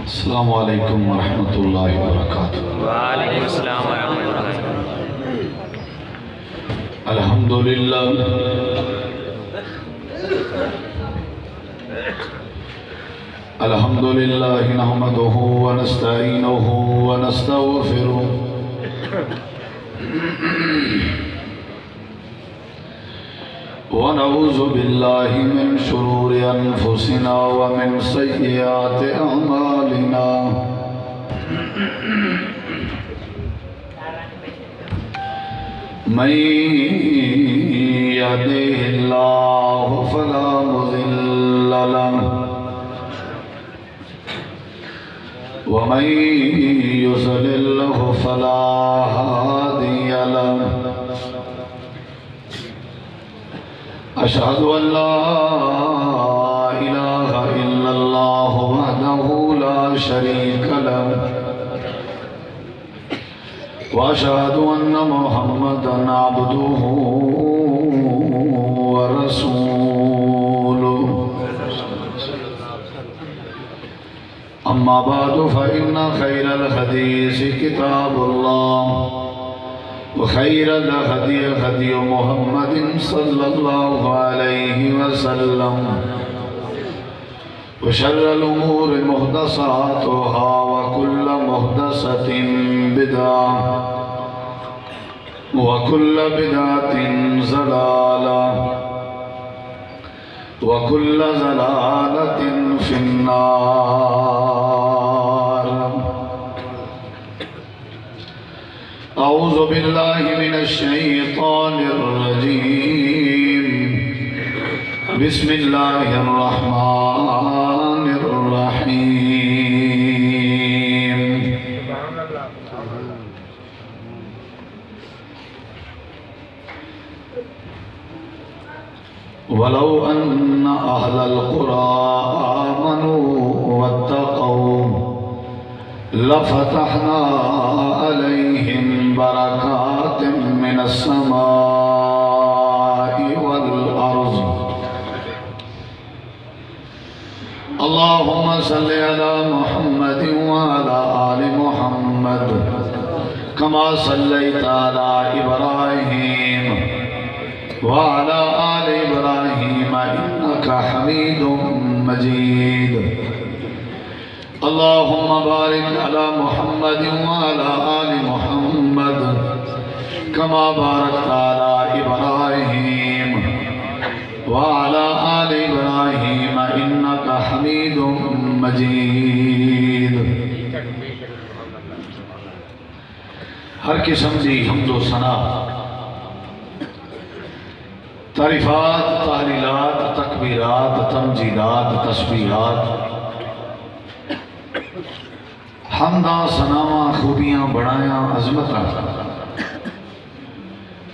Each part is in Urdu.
السلام علیکم ورحمۃ اللہ وبرکاتہ۔ وعلیکم السلام ورحمۃ اللہ۔ الحمدللہ الحمدللہ نحمدہ ونستعینہ ونستغفرہ ونعوذ باللہ من شرور انفسنا ومن سیئات اعمالنا من يهده الله فلا مضل له ومن يضلل فلا هادي له أشهد أن لا إله إلا الله وحده لا شريك له وأشهد أن محمدًا عبده ورسوله أما بعد فإن خير الحديث كتاب الله وخير الهدي هدي محمد صلى الله عليه وسلم وشر الأمور محدثاتها وكل محدثة بدعة وكل بدعة ضلالة وكل ضلالة في النار۔ أعوذ بالله من الشيطان الرجيم، بسم الله الرحمن الرحيم۔ ولو أن أهل القرى آمنوا واتقوا لفتحنا عليهم بركات من السماء والأرض۔ اللهم صل على محمد وعلى آل محمد كما صليت على إبراهيم وعلى آل إبراهيم إنك حميد مجيد۔ اللهم بارك على محمد وعلى آل محمد كما باركت على إبراهيم وعلى آل إبراهيم إنك حميد مجيد۔ ہر قسم دی حمد و ثنا، تعریفات، تحلیلات، تکبیرات، تمجیدات، تسبیحات، حمداں، ثناواں، خوبیاں، بڑایاں، عظمتاں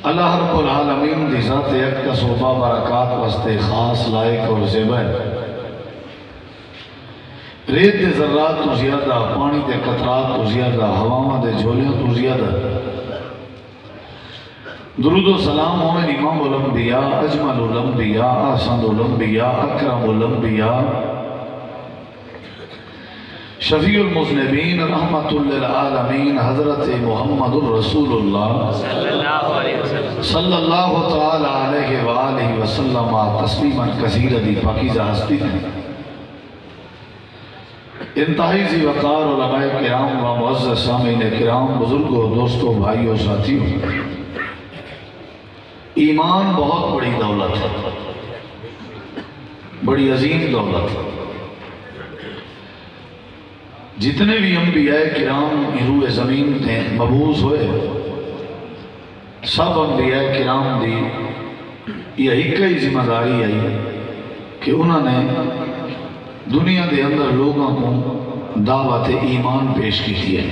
اللہ رب العالمین دی ذات اقدس و بابرکات واسطے خاص لائق اور زیبہ ہے۔ ریت دے ذرات تو زیادہ، پانی دے قطرات تو زیادہ، ہواواں دے جھولیاں تو زیادہ۔ درود و سلام ہوئے امام الانبیاء، اجمل الانبیاء، احسن الانبیاء، اکرم الانبیاء، شفیع المذنبین، رحمت للعالمین، حضرت محمد الرسول اللہ صلی اللہ تعالی علیہ وآلہ وسلم تسلیما کثیرا دی پاکیزہ ہستی ہیں۔ انتہائی ذی وقار علماء کرام و معزز سامعین کرام، بزرگوں، دوستوں، بھائیوں، ساتھیوں، ایمان بہت بڑی دولت ہے، بڑی عظیم دولت ہے۔ جتنے بھی انبیاء کرام روئے زمین تھے مبعوث ہوئے، سب انبیاء کرام دی یہی کئی ذمہ داری آئی کہ انہوں نے دنیا دے اندر لوگوں کو دعوت ایمان پیش کی ہے،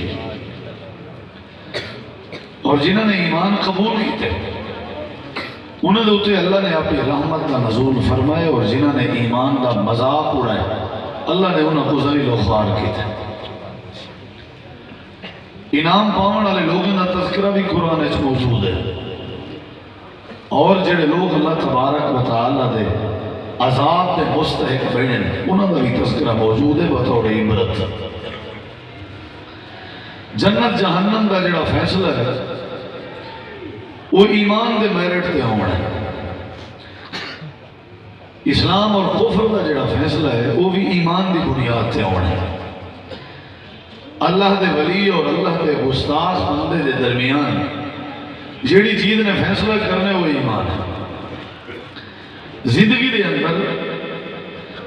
اور جنہوں نے ایمان قبول کیتے انہوں نے ہوتے اللہ نے اپنی رحمت کا نزول فرمائے، اور جنہوں نے ایمان کا مذاق اڑائے اللہ نے انہوں کو ذلیل و خوار کیتے۔ انعام پاؤن والے لوگوں کا تذکرہ بھی قرآن وچ موجود ہے، اور جڑے لوگ اللہ تبارک و تعالی دے عذاب دے مستحق بنے انہاں دا بھی تذکرہ موجود ہے بطور عبرت۔ جنت جہنم دا جڑا فیصلہ ہے وہ ایمان دے میرٹ تے ہونا ہے، اسلام اور کفر دا جڑا فیصلہ ہے وہ بھی ایمان دی بنیاد تے ہونا ہے۔ اللہ دے ولی اور اللہ دے گستاخ بندے دے درمیان جیڑی چیز نے فیصلہ کرنے وہ ایمان ہے۔ زندگی دے اندر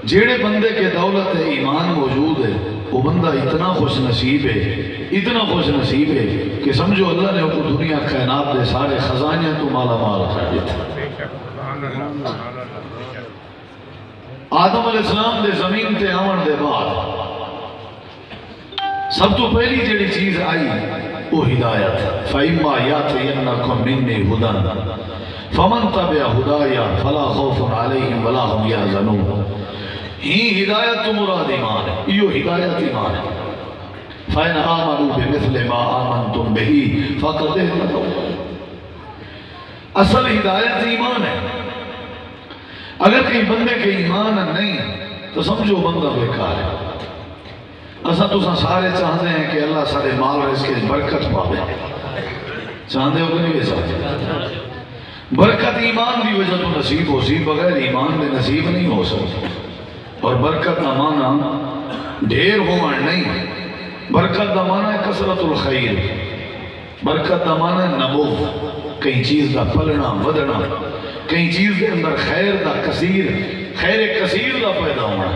جیڑے بندے کے دولت ایمان موجود ہے وہ بندہ اتنا خوش نصیب ہے، اتنا خوش نصیب ہے کہ سمجھو اللہ نے وہ دنیا کائنات دے سارے خزانے تو مالا مال کر دیتا۔ آدم علیہ السلام دے زمین تے آون دے بعد سب تو پہلی جڑی چیز آئی وہ ہدایت، فَإِمَّا يَأْتِيَنَّكُم مِّنِّي هُدًى فَمَن تَبِعَ هُدَايَ فَلَا خَوْفٌ عَلَيْهِمْ وَلَا هُمْ يَحْزَنُونَ۔ ہی ہدایت تو مراد ایمان ہے، یہ ہدایت ایمان ہے۔ فَإِنْ آمَنُوا بِمِثْلِ مَا آمَنْتُمْ بِهِ فَقَدْ اهْتَدَوْا۔ اصل ہدایت ایمان ہے۔ اگر کہیں بندے کے ایمان نہیں تو سمجھو بندہ بیکار ہے۔ اسا تو سارے چاہتے ہیں کہ اللہ سارے مال رزق کے برکت پاوے، چاہتے ہو کہ نہیں چاہتے؟ برکت ایمان دی وجہ تو نصیب ہو سی، بغیر ایمان دے نصیب نہیں ہو سکتی۔ اور برکت دا معنی ڈھیر ہونا نہیں، برکت دا معنی ہے کثرت الخیر، برکت دا معنی ہے نمو، کئی چیز دا پلنا ودنا، کئی چیز دے اندر خیر دا کثیر، خیر کثیر دا پیدا ہونا،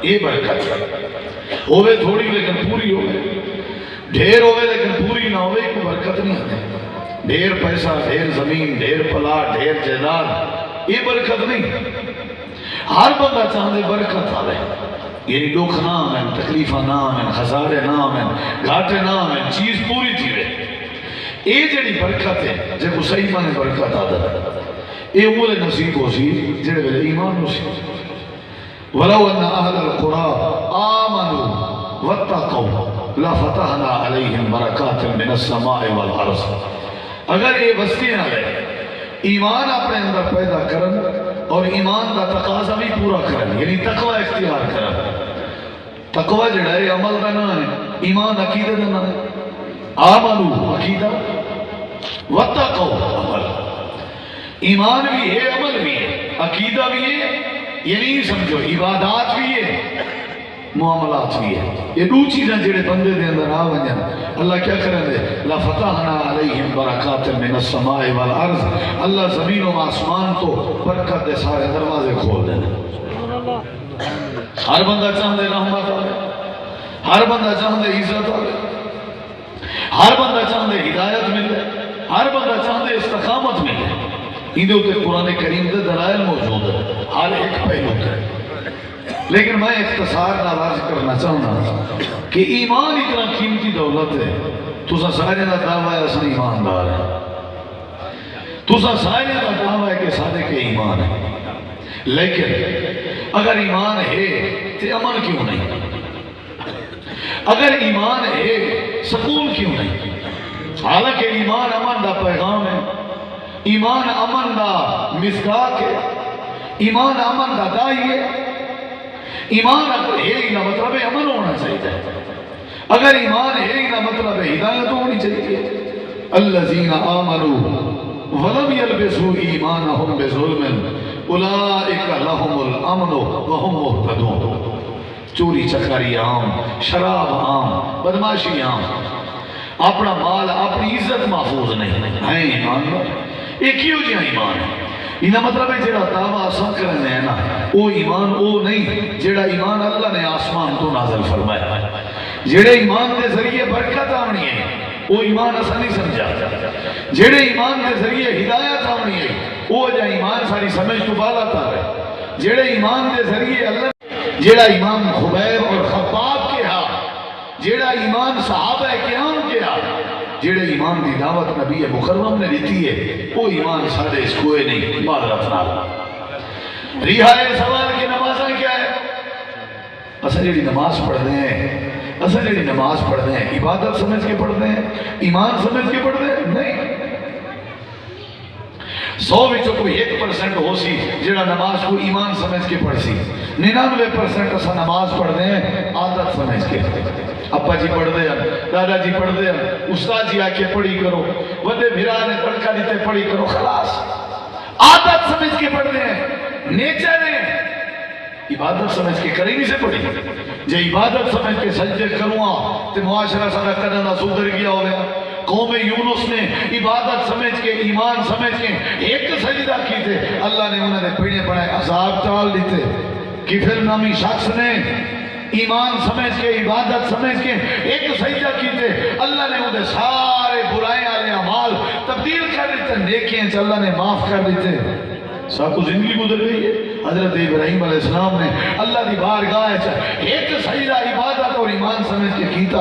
یہ برکت ہے۔ ہوئے تھوڑی لیکن پوری ہوئے، ڈھیر ہوئے لیکن پوری نہ ہوئے کوئی برکت نہیں آتی۔ ڈھیر پیسہ، ڈھیر زمین، ڈھیر پلاٹ، ڈھیر جائیداد، یہ برکت نہیں۔ ہر بندہ چاہتے برکت آئے، یعنی دکھ نہ آمین، تکلیفہ نہ آمین، خسارے نہ آمین، گھاٹے نہ آمین، چیز پوری تھی رہے۔ یہ جڑی برکت ہے جب صحیح مانے برکت آدھا یہ اولے نصیب ہو سی جڑے ویلے ایمان ہو سی۔ وَلَوْ أَنَّ أَهْلَ الْقُرَىٰ آمَنُوا وَاتَّقَوْا لَفَتَحْنَا عَلَيْهِمْ بَرَكَاتٍ مِّنَ السَّمَاءِ وَالْأَرْضِ۔ اگر یہ بستیاں لے ایمان اپنے اندر پیدا کرن اور ایمان دا تقاضا بھی پورا کرن، یعنی تقوی اختیار کرن۔ تقوی جڑا ہے عمل دا نہ ہے، ایمان عقیدہ دا نہ ہے۔ آمنوا عقیدہ، وَاتَّقَوْا عمل، ایمان بھی ہے عمل بھی ہے، عقیدہ بھی ہے، یعنی سمجھو عبادات بھی ہے معاملات بھی ہے۔ یہ دو چیزیں جڑے بندے دے اندر آ ونجن اللہ کیا کریں دے لَفَتَحْنَا عَلَيْهِمْ بَرَكَاتٍ مِّنَ السَّمَاءِ وَالْأَرْضِ، اللہ زمین و آسمان تو برکت دے سارے دروازے کھول دیں۔ ہر بندہ چاہتے رحمت آئے، ہر بندہ چاہتے عزت آئے، ہر بندہ چاہتے ہدایت ملے، ہر بندہ چاہتے استقامت ملے۔ اندھے ہوتے قرآن کریم دے دلائل موجود ہے ہر ایک پہلو ہے، لیکن میں اختصار ناراض کرنا چاہنا کہ ایمان اتنا قیمتی دولت ہے۔ تُسا سارے دا دعویٰ ہے اصل ایماندار ہے، تُسا سارے دا دعویٰ ہے کہ سارے کے ایمان ہے، لیکن اگر ایمان ہے تو امن کیوں نہیں؟ اگر ایمان ہے سکون کیوں نہیں؟ حالانکہ ایمان امن دا پیغام ہے، ایمان امن دا مصداق ہے، ایمان امن دا دائی ہے۔ ایمان اگر ہے ہی نہ مطلب ہے امن ہونا چاہیے، اگر ایمان ہے ہی نہ مطلب ہے ہدایت ہونی چاہیے۔ الذین آمنوا ولم یلبسوا ایمانہم بظلم اولئک لہم الامن وہم مہتدون۔ چوری چکاری عام، شراب عام، بدماشی عام، اپنا مال اپنی عزت محفوظ نہیں ہے ایمان۔ ایک ہی ہو جہاں ایمان ہے، یہ مطلب ہے جڑا دعویٰ آسان کرنے ہیں نا وہ ایمان وہ نہیں جڑا ایمان اللہ نے آسمان تو نازل فرمایا۔ جڑے ایمان کے ذریعے برکت آنی ہے وہ ایمان ایسا نہیں سمجھا، جڑے ایمان کے ذریعے ہدایت آنی ہے وہ جا ایمان ساری سمجھ تو بالا تا ہے۔ جڑے ایمان کے ذریعے اللہ جڑا ایمان خبیب اور خباب کے ہاں، جڑا ایمان صحابہ کرام کے ہاں، جڑے ایمان دی دعوت نبی مکرم نے دیتی ہے وہ ایمان سارے اس کوئے نہیں معذرت نہ۔ رہائے سوال کی نمازیں کیا ہے؟ اصل جڑی نماز پڑھتے ہیں، اصل جڑی نماز پڑھتے ہیں عبادت سمجھ کے پڑھتے ہیں، ایمان سمجھ کے پڑھتے ہیں؟ نہیں۔ 100 وچوں کوئی 1% ہو سی جڑا نماز کو ایمان سمجھ کے پڑھ سی، 99% اسا نماز پڑھتے ہیں عادت سمجھ کے۔ ابا جی پڑھ دے ہیں، دادا جی پڑھ دے ہیں، استاد جی آکے پڑھی کرو، وڈے بھرا نے تڑکا دیتے پڑھی کرو، خلاص عادت سمجھ کے پڑھ دے ہیں، نیچر ہے عبادت سمجھ کے کری نہیں سے پڑھی۔ جے عبادت سمجھ کے سجدے کروں تے معاشرہ سارا کرنا سدھر گیا ہو گیا۔ قوم یونس نے عبادت سمجھ کے ایمان سمجھ کے ایک سجدہ کی تھے، اللہ نے انہوں نے پیڑے پڑھائے عذاب ٹال دیتے۔ کفر نامی شخص نے ایمان سمجھ کے عبادت سمجھ کے ایک سجدہ کی تھے، اللہ نے انہیں سارے برائیں والے اعمال تبدیل کر دیتے، نیکیاں اللہ نے معاف کر دیتے۔ سب کو زندگی گزر گئی ہے۔ حضرت ابراہیم علیہ السلام نے اللہ دی بارگاہ ایک سجدہ عبادت اور ایمان سمجھ کے کیتا،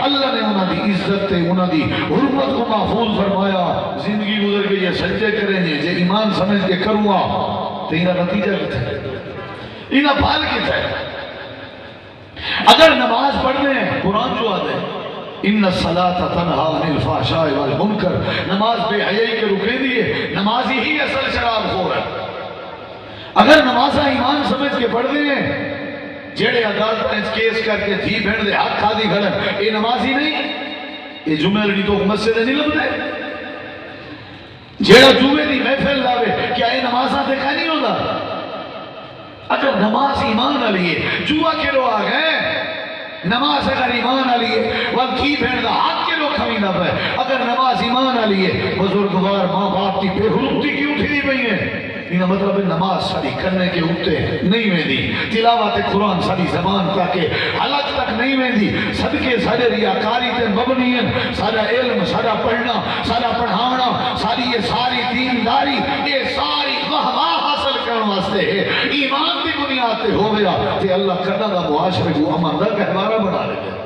اللہ نے انہوں دی عزت تے انہوں دی حرمت کو محفوظ فرمایا۔ زندگی گزر گئی ہے، سجدے کریں گے جے ایمان سمجھ کے کروں تو انہاں نتیجہ کیتا ہے، انہاں پھال کیتا ہے۔ اگر نماز پڑھنے ہیں قرآن جو آتے ہیں ان الصلاۃ تنہا عن الفحشاء والمنکر، نماز بے حیائی کے رکے دیے، نمازی ہی اصل شراب خور ہے۔ اگر نمازہ ایمان سمجھ کے پڑھ دیں جیڑے عدالت نے کیس کر کے تھی بھیڑ دے حق کھا دی گھر، یہ نمازی نہیں، یہ جمعہ لڑی تو مسجد نہیں لبتے۔ جیڑا جمعے دی محفل لاوے کیا یہ نمازہ دیکھا نہیں ہوتا؟ اگر نماز ایمان علیے جوا کے لو آ گئے، نماز اگر ایمان علیے والکی بھیڑ دا حق کے لو کھویں نہ پہ، اگر نماز ایمان علیے بزرگوار ماں باپ کی بے حرمتی کی اٹھی دی پئی ہے، یہ مطلب ہے نماز ساری کرنے کے اٹھتے نہیں میں دی، تلاوت قرآن ساری زبان تاکہ حلق تک نہیں میں دی، صدقے سارے ریاکاری تے مبنی ہیں، سارا علم سارا پڑھنا سارا پڑھانا ساری یہ ساری دینداری یہ ساری واہ حاصل کرنے واسطے ہے، ایمان دی بنیاد تے ہو گیا تے اللہ کرنا دا معاشرے کو امن دا گہوارہ بنا لے گا۔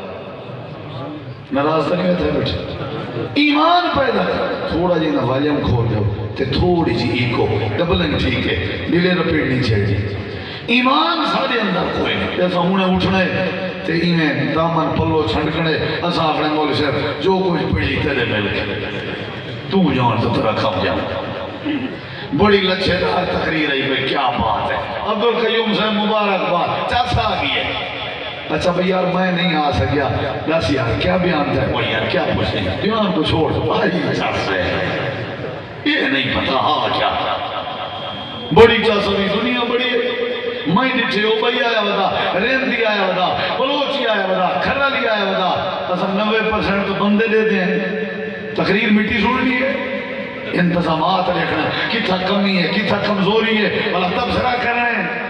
ناراض نہیں ہوتا ہے بیٹھے، ایمان پیدا کر، تھوڑا جی نوالیم کھول دو تے تھوڑی جی ایکو ڈبلنگ ٹھیک ہے، ڈیلے رپیٹ نہیں چاہیے۔ ایمان سارے اندر کوئی نہیں، جیسا انہیں اٹھنے تے انہیں دامن پلو چھنڈکنے، اسا اپنے مول سے جو کچھ پڑھی تیرے مل کے تو جان تو ترہ کھم جاؤں۔ بڑی لچھے دار تقریر ہے بھئی کیا بات ہے، عبدالقیوم سے مبارک بات چاچا آگئی ہے۔ اچھا بھئی یار میں نہیں آ سکیا، دس یار کیا بیان تھا؟ وہ یار کیا پوچھتے ہیں دیوان کو چھوڑ بھائی چاچا ہے، یہ نہیں پتا ہاں کیا بڑی چاچا دی دنیا بڑی ہے، میں ڈٹھے ہو بھئی آیا ودا، ریندی آیا ودا، بلوچی آیا ودا، کھرالی آیا ودا، اصلا 90% تو بندے دیتے ہیں، تقریر مٹی سننی ہے، انتظامات رکھنا، کتھا کمی ہے کتھا کمزوری ہے، بلا تبصرہ کر رہے ہیں،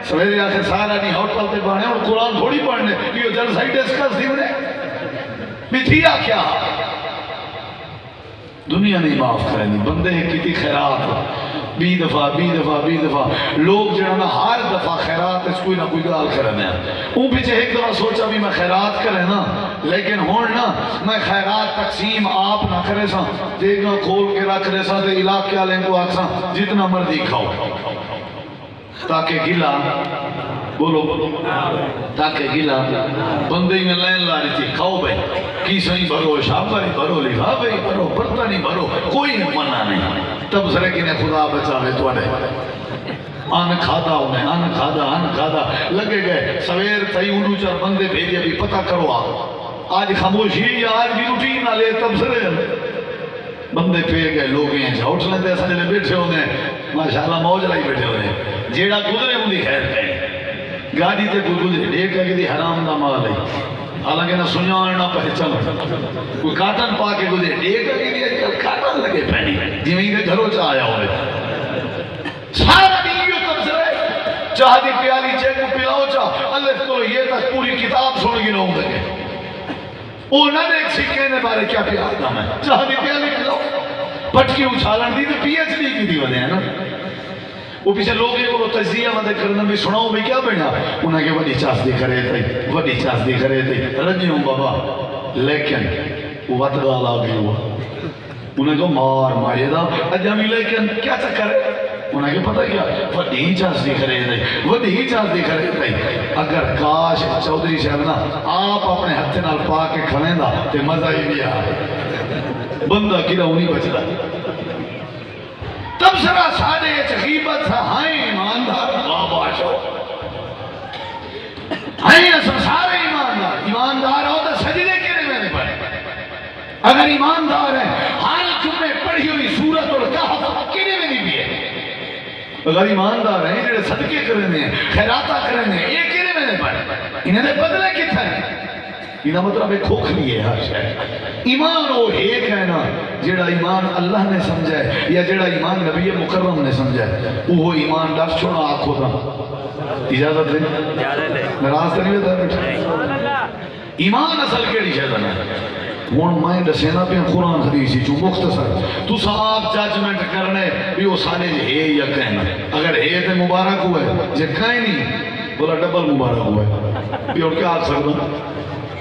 سویرے آخر سارا نہیں ہوٹل تے بانے اور قرآن تھوڑی پڑھنے، یہ جلسائی ڈسکس دیونے بتھیا کیا دنیا نہیں معاف کریں گی، بندے کتی خیرات بی دفعہ لوگ جڑانا ہر دفعہ خیرات اس کوئی نہ کوئی گال کرنے ہیں، اون پیچھے ایک دفعہ سوچا بھی میں خیرات کرے نا، لیکن ہون نا میں خیرات تقسیم آپ نہ کرے سا، دیکھنا کھول کے رکھ رہے سا تے علاقے والے کو آکسا جتنا مرضی کھاؤ تاکہ گلا بولو تاکہ گلا بندے میں لین لا رہی تھی کھاؤ بھائی کی سہیں بھرو شاپری بھرو لفا بھائی بھرو برتنی بھرو کوئی منع نہیں، تب سرکی نے خدا بچاوے تو اڑے آن کھادا انہیں آن کھادا لگے گئے سویر تھی انہوں چار بندے بھیجے بھی پتہ کرو آج خاموشی یا آج بھی روٹین نہ لے تب سرے بندے پہ گئے لوگ ہیں جھوٹ لیندے ایسا جلے بیٹھے ہونے ماشاءاللہ موج لائی بیٹھے ہونے جیڑا گزرے ہوں دی خیر ہے گاڑی تے کوئی گزرے دیکھا کہ دی حرام دا مال ہے حالانکہ نہ سنیان نہ پہچان کوئی کاٹن پا کے گزرے دیکھا کہ دی کاٹن لگے پہنی جیویں دے گھروں چاہ آیا ہوئے سارا دیو تبصرے چاہ دی پیالی چیک کو پلاؤ چاہ اللہ تو یہ تک پوری کتاب سن گی نہ ہوں دے اونا نے ایک سکے نے بارے کیا پیار نام ہے چاہ دی پیالی پلاؤ پٹکی اچھالن دی تو پی ایچ ڈی کی دی ودے ہیں نا وہ پیچھے لوگے کو تجزیہ مدد کرنا بھی سناؤ بھی کیا بڑھنا انہیں کہ وڈی چاسدی کرے تھی رجی ہوں بابا لیکن وقت گال آ گئی ہوا انہیں کو مار مارے دا اجامی لیکن کیا چکر ہے انہیں کہ پتہ کیا وڈی چاس دی خرید ہے وڈی چاس دی خرید ہے اگر کاش چودھری صاحب نا آپ اپنے ہتھ نال پا کے کھویں دا تے مزہ ہی بھی آ بندہ کیڑا نہیں بچدا تب سرا ساڑے غیبت تھا ہائیں ایماندار بابا شو ہائیں اسم سارے ایماندار ہو تو سجدے کرے میں نے پڑھے اگر ایماندار ہے ہر جمعے پڑھی ہوئی سورت الکہف کرے میں نہیں بھی ہے اگر ایماندار ہیں جڑے صدقے کرنے ہیں خیراتہ کرنے ہیں یہ کرے میں نے پڑھے انہیں نے بدلے کتھا ہے یہ مطلب ایک کھوکھ لیے ہر شاید ایمان وہ ایک ہے نا جڑا ایمان اللہ نے سمجھا ہے یا جڑا ایمان نبی مکرم نے سمجھا ہے وہ ایمان ڈر چھوڑا آنکھوں دا اجازت ہے نراز تو نہیں ہوتا بیٹھا ایمان اصل کیڑی شاید ہے ہون میں دسینا پہ قرآن حدیثی چون مختصر تو صاحب جاجمنٹ کرنے بھی وہ سالے ہے یا کہنا اگر ہے تو مبارک ہوئے جے کہیں نہیں بولا ڈبل مبارک ہوئے بھی اور کیا آگ سکتا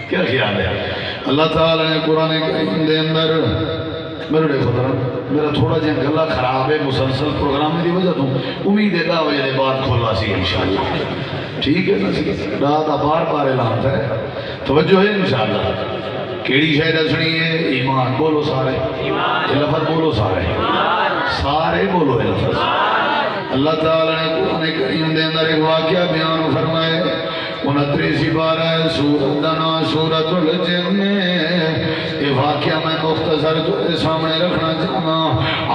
کیا خیال ہے اللہ تعالیٰ نے قرآن کریم دے اندر میرے دیکھو ذرا میرا تھوڑا جہاں گلہ خراب ہے مسلسل پروگرام دی وجہ تو امید ہے 10 بجے بعد کھولا سی انشاءاللہ ٹھیک ہے نا دادا بار بار اعلان ہے توجہ ہے انشاءاللہ کیڑی شاید دسنی ہے ایمان بولو سارے یہ لفظ بولو سارے سارے بولو یہ لفظ اللہ تعالیٰ نے قرآن کریم دے اندر ایک واقعہ بیان فرمائے 29 بارہ سورت دنا سورت الجن یہ واقعہ میں مختصر تو سامنے رکھنا چاہنا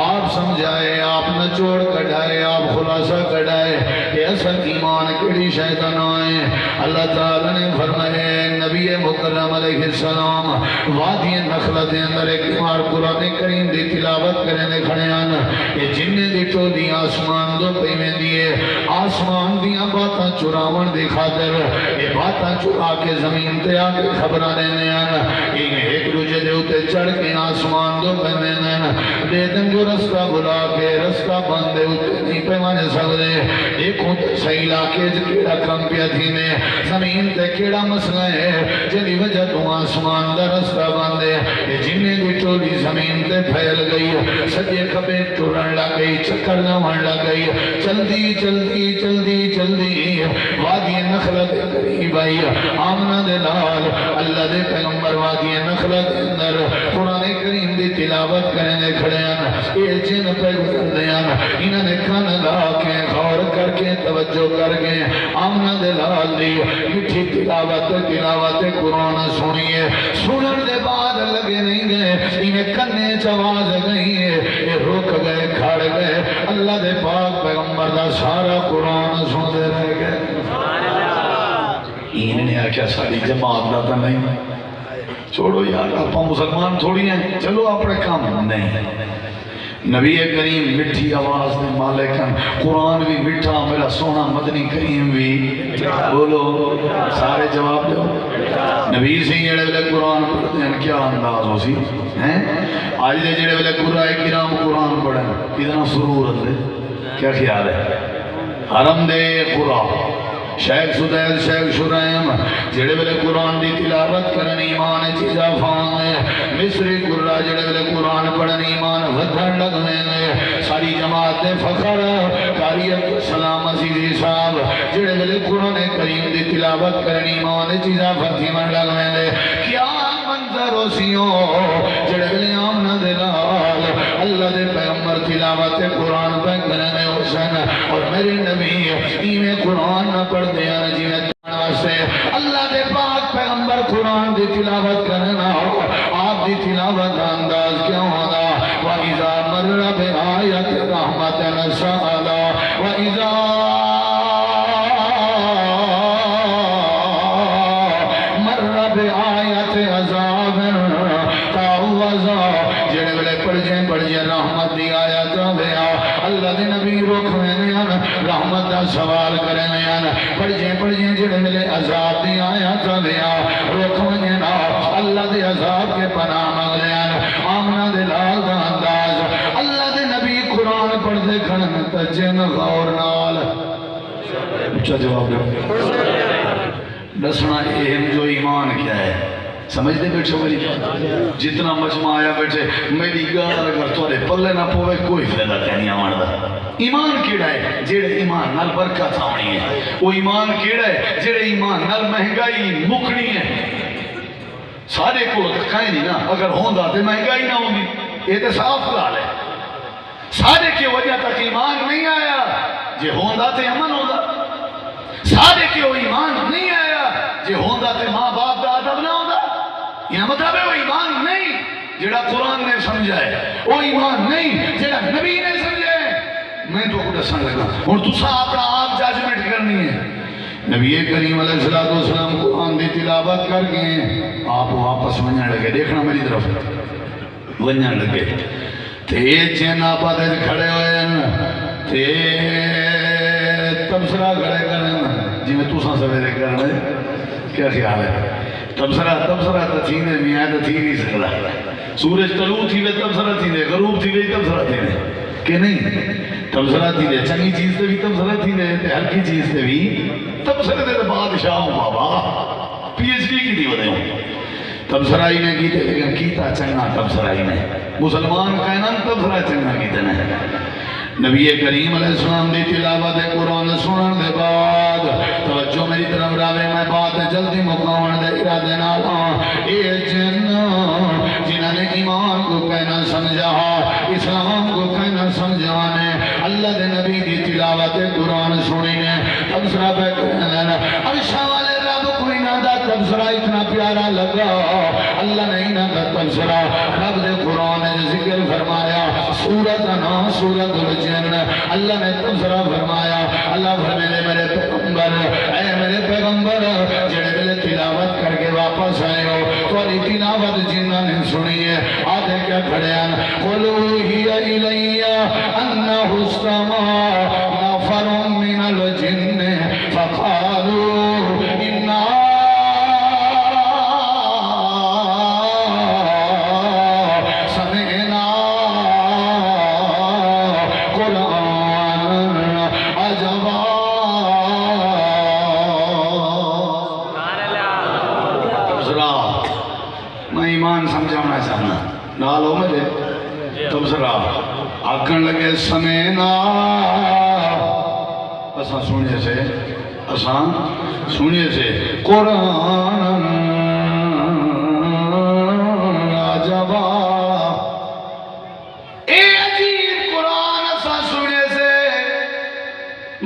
آپ سمجھائے آپ نچوڑ کڑھائے آپ خلاصہ کڑھائے کہ اصل ایمان کیڑی شیطان آئے اللہ تعالیٰ نے فرمائے نبی مکرم علیہ السلام وادی نخلہ دے اندر ایک مار قرآن کریم دی تلاوت کرنے کھڑے آن یہ جننے دی ٹولی آسمان دو پیمیں دیئے آسمان دیاں باتاں چراون دی خاطر یہ باتاں چرا کے زمین تے آگے خبرہ دینے آن ایک دوجہ دے ہوتے چڑھ کے آسمان دو پیمیں دے دن جو رستہ بلا کے رستہ بندے ہوتے نہیں پیمانے سکتے دیکھوں تے صحیح لاکے کیڑا کم پیا تھینے زمین تے کیڑا مسئلہ ہے جلی وجہ تو آسمان دا رستہ بندے یہ جنہیں دی ٹولی زمین تے پھیل گئی سجے کبے ٹورن لگ گئی چکر نوان لگ گئی چلدی چلدی چلدی چلدی وادی نخلہ دے قریب آئی آمنہ دے لال اللہ دے پیغمبر وادی نخلہ دے اندر قرآن کریم دی تلاوت کرنے کھڑے ہیں یہ جن پہ گزر دے ہیں انہوں نے کھانا لا کے غور کر کے توجہ کر کے آمنہ دے لال دی مٹھی تلاوت قرآن سنیے سنن دے بعد لگے نہیں گئے انہیں کنے چواز گئی ہے یہ رک گئے کھڑ گئے اللہ دے پاک پیغمبر دا سارا قرآن سن دے رہ گئے انہیں نے آکھا ساری جماعت داتا نہیں چھوڑو یار آپ مسلمان تھوڑی ہیں چلو اپنے کام نہیں نبی کریم مٹھی آواز میں مالکن قرآن بھی مٹھا میرا سونا مدنی کریم بھی بولو سارے جواب دو نبی سے جڑے ویلے قرآن پڑھتے ہیں کیا انداز ہو سی آج دے جڑے ویلے کرام قرآن پڑھیں کتنا سرور ہے کیا خیال ہے حرم دے قرآن شیخ سدیل شیخ شرائم جڑے ویلے قرآن دی تلاوت کرن ایمان چیزا فان ہے مصری قرآن جڑے ویلے قرآن پڑھن ایمان ودھن لگنے نے ساری جماعت دے فخر قاری عبدالسلام عزیزی صاحب جڑے ویلے قرآن کریم دی تلاوت کرن ایمان چیزا فتیمن لگنے نے کیا منظر ہو سیوں جڑے ویلے آمنہ دے لال اللہ دے پیغمبر تلاوت قرآن پہ کرنے حسن اور میرے نبی ایمیں قرآن نہ پڑھ دیا جنہیں تانوہ سے اللہ دے پاک پیغمبر قرآن دی تلاوت کرنا آپ دی تلاوت انداز کیوں ہونا وَإِذَا مَرَّ بِآيَةِ رَحْمَةً نَسَأَلَا وَإِذَا مَرَّ بِآيَةِ عَذَابٍ تَعْوَذَا جڑے بلے پڑھ جائیں رحمت دی آیات بیا اللہ دے نبی روکھنے رحمت دا سوال کرنے پڑھ جائیں جڑے ملے عذاب دی آیات بیا روکھنے اللہ دے عذاب کے پناہ مانگنے آمنہ دے لال دا انداز اللہ دے نبی قرآن پڑھ دے کھڑن تجن غور نال اچھا جواب دے دسنا اہم جو ایمان کیا ہے سمجھتے بیٹھے میری جتنا مجمع آیا بیٹھے میری گال اگر تھوڑے پلے نہ پوے کوئی فائدہ نہیں آماندہ ایمان کیڑا ہے جیڑے ایمان نال برکت آنی ہے وہ ایمان کیڑا ہے جیڑے ایمان نال مہنگائی مکھنی ہے سارے کو کہیں نہیں نا اگر ہوندہ تے مہنگائی نہ ہوندی یہ تے صاف گال ہے سارے کی وجہ تک ایمان نہیں آیا جے ہوندہ تے امن ہوندہ سارے کی وہ ایمان نہیں آیا جے ہوندہ تے ماں باپ دا ادب نہ ہوندہ یہ مطلب ہے وہ ایمان نہیں جڑا قرآن نے سمجھا ہے وہ ایمان نہیں جڑا نبی نے سمجھا ہے میں تو خود سن لگا اور تسا اپنا آپ جاجمنٹ کرنی ہے نبی کریم علیہ السلام قرآن دی تلاوت کر گئے آپ واپس ونجھن لگے دیکھنا میری طرف ونجھن لگے تے چین آپا دے کھڑے ہوئے ہیں تے تبصرہ کھڑے کرنے جی میں تسا سویرے کرنے کیا خیال ہے تبصرہ تو تھینے میاں تو تھی نہیں سکتا سورج طلوع تھی وے تبصرہ تھی دے غروب تھی وے تبصرہ تھی دے کہ نہیں تبصرہ تھی دے چنگی چیز تے بھی تبصرہ تھی دے تے ہر کی چیز تے بھی تبصرہ تے بادشاہ ہوں بابا پی ایچ ڈی کی دی ودے ہوں تبصرہ ہی نے کیتے لیکن کیتا چنگا تبصرہ ہی نے مسلمان کہنا تبصرہ چنگا کیتے نے نبی کریم علیہ السلام دی تلاوت قرآن سنن دے بعد توجہ میری طرف راوے میں بات جلدی مقاون دے ارادے نالا اے جن جنہاں نے ایمان کو کہنا سمجھا اسلام کو کہنا سمجھانے اللہ دے نبی دی تلاوت قرآن سنی نے تبصرہ پہ کہنا اب شوالے رب کوئی نہ دا تبصرہ اتنا پیارا لگا اللہ نے نہ دا تبصرہ رب دے قرآن نے ذکر فرمایا سورت نا سورت الجن اللہ نے تبصرہ فرمایا اللہ فرمیلے میرے پیغمبر اے میرے پیغمبر جڑے ملے تلاوت کر کے واپس آئے ہو تو علی تلاوت جنہ نے سنی ہے آدھے کیا کھڑے ہیں قُلُوا هِيَ إِلَيَّ أَنَّهُ اسْتَمَعَ نَفَرٌ مِّنَ الْجِنِّ فَقَالُوا إِنَّا نالو مجھے تبصرہ آکھن لگے سمینا اساں سنیے سے قرآن عجبا اے عجیب قرآن اساں سنیے سے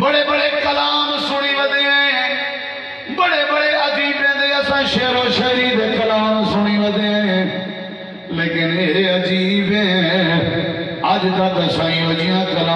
بڑے بڑے کلام سنی ودے ہیں بڑے بڑے عجیبیں دے اساں شعر و شاعری دے کلام سنی ودے ہیں لیکن اے عجیب ہے آج تک سائیں وجیاں کلام